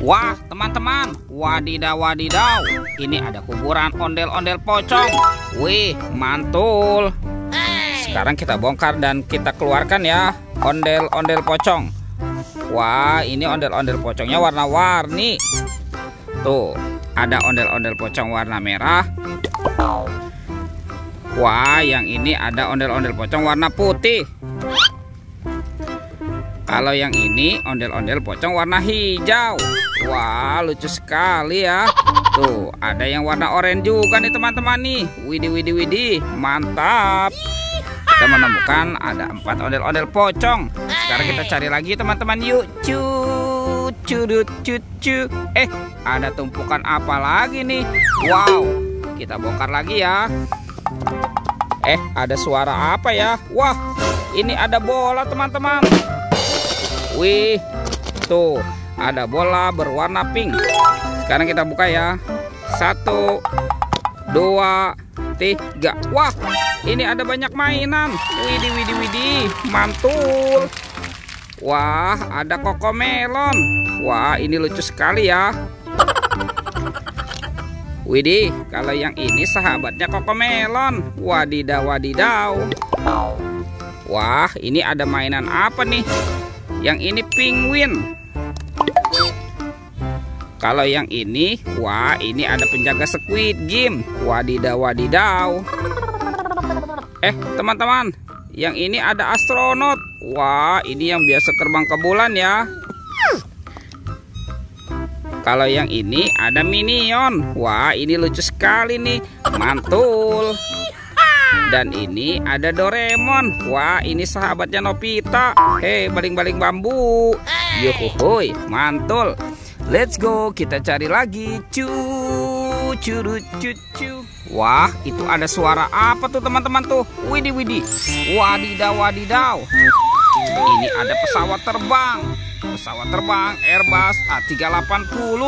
Wah, teman-teman, wadidaw wadidaw. Ini ada kuburan ondel-ondel pocong. Wih, mantul. Sekarang kita bongkar dan kita keluarkan ya ondel-ondel pocong. Wah, ini ondel-ondel pocongnya warna-warni. Tuh, ada ondel-ondel pocong warna merah. Wah, yang ini ada ondel-ondel pocong warna putih. Kalau yang ini ondel-ondel pocong warna hijau. Wah, lucu sekali ya. Tuh, ada yang warna oranye juga nih teman-teman nih. Widih, widih, widih, mantap. Kita menemukan ada 4 ondel-ondel pocong. Sekarang kita cari lagi teman-teman yuk. Cucu. Ada tumpukan apa lagi nih? Wow, kita bongkar lagi ya. Ada suara apa ya? Wah, ini ada bola teman-teman. Wih, tuh ada bola berwarna pink. Sekarang kita buka ya. 1, 2, 3. Wah, ini ada banyak mainan. Widih, widih, widih, mantul. Wah, ada kokomelon. Wah, ini lucu sekali ya. Widih, kalau yang ini sahabatnya kokomelon. Wadidaw wadidaw. Wah, ini ada mainan apa nih? Yang ini penguin. Kalau yang ini, wah, ini ada penjaga Squid Game. Wadidaw wadidaw. Teman-teman, yang ini ada astronot. Wah, ini yang biasa terbang ke bulan ya. Kalau yang ini ada minion. Wah, ini lucu sekali nih, mantul. Dan ini ada Doraemon. Wah, ini sahabatnya Nobita. Baling-baling bambu. Yuhuhuy, mantul. Let's go, kita cari lagi. Cucu. Wah, itu ada suara apa tuh teman-teman tuh? Widih, widih. Wadidaw wadidaw. Ini ada pesawat terbang. Pesawat terbang Airbus A380.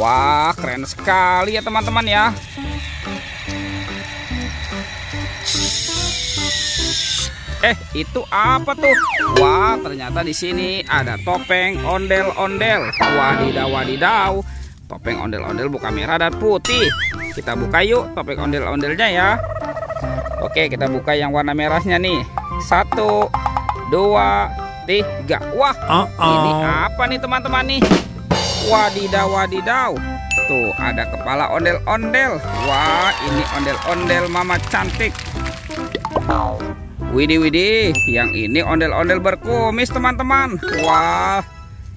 Wah, keren sekali ya teman-teman ya. Itu apa tuh? Wah, ternyata di sini ada topeng ondel-ondel. Wadidaw wadidaw. Topeng ondel-ondel bukan merah dan putih. Kita buka yuk topeng ondel-ondelnya ya. Oke, kita buka yang warna merahnya nih. 1, 2, 3. Wah, ini apa nih teman-teman nih? Wadidaw wadidaw. Tuh, ada kepala ondel-ondel. Wah, ini ondel-ondel mama cantik. Widih, widih, yang ini ondel-ondel berkumis teman-teman. Wah,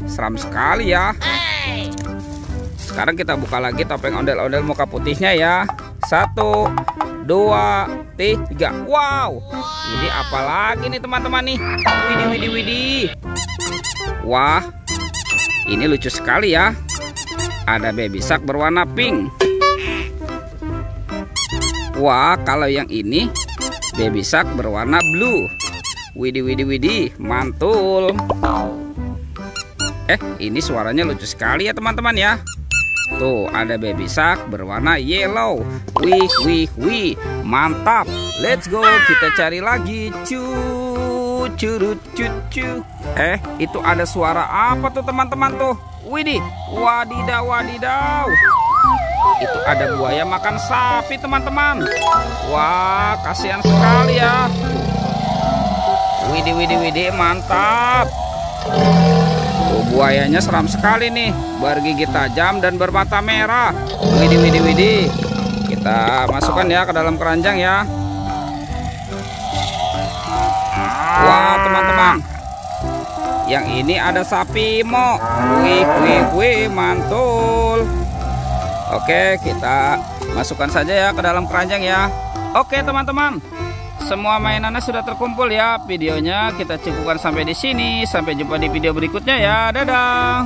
seram sekali ya. Sekarang kita buka lagi topeng ondel-ondel muka putihnya ya. 1, 2, 3. Wow, ini apa lagi nih teman-teman nih? Widih, widih, widih. Wah, ini lucu sekali ya. Ada baby shark berwarna pink. Wah, kalau yang ini baby shark berwarna blue. Widih, widih, widih, mantul. Ini suaranya lucu sekali ya teman-teman ya. Tuh, ada baby shark berwarna yellow. Wih, wih, wih, mantap. Let's go, kita cari lagi. Cucu. Itu ada suara apa tuh teman-teman tuh? Widih, wadidaw wadidaw. Itu ada buaya makan sapi teman-teman. Wah, kasihan sekali ya. Widih, widih, widih, mantap. Buayanya seram sekali nih, bergigi tajam dan bermata merah. Widih, widih, widih. Kita masukkan ya ke dalam keranjang ya. Wah, teman-teman, yang ini ada sapi mo. Wih, wih, wih, mantul. Oke, kita masukkan saja ya ke dalam keranjang ya. Oke teman-teman, semua mainannya sudah terkumpul ya. Videonya kita cukupkan sampai di sini. Sampai jumpa di video berikutnya ya. Dadah.